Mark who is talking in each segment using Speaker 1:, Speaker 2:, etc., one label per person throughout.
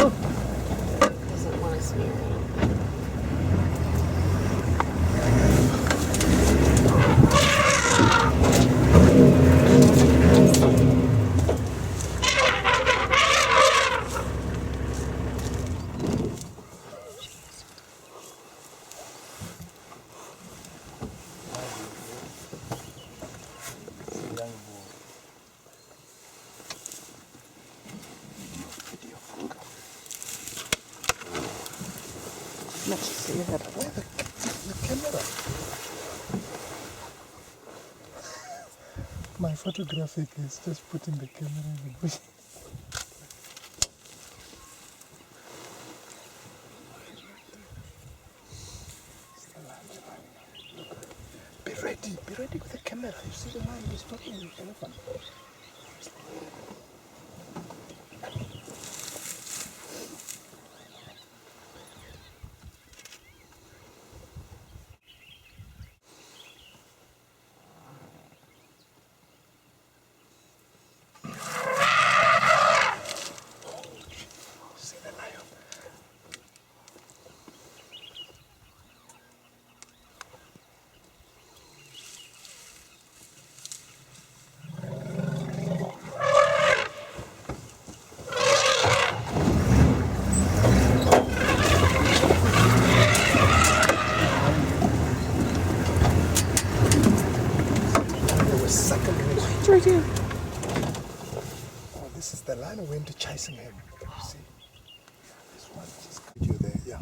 Speaker 1: Doesn't want to smear it.
Speaker 2: Let's see your head.
Speaker 3: Where the camera? My photographic is just putting the camera in the bush. Be ready with the camera. You see the line is talking with the elephant. See the lion. They were suckling it.
Speaker 2: It's right here.
Speaker 3: Oh, this is the line we went to chasing him. You see? This one just got you there, yeah.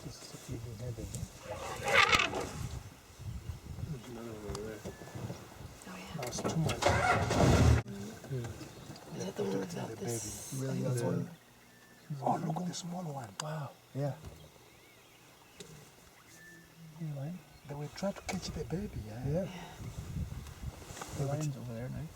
Speaker 3: This is a feeling heaven.
Speaker 1: Oh, yeah.
Speaker 3: Now it's too much.
Speaker 1: Is that the one without
Speaker 3: The
Speaker 1: this?
Speaker 3: baby. Really, that's one. Oh, look at the small one. Wow. Yeah. They were trying to catch the baby. Yeah.
Speaker 2: The lion's over there now.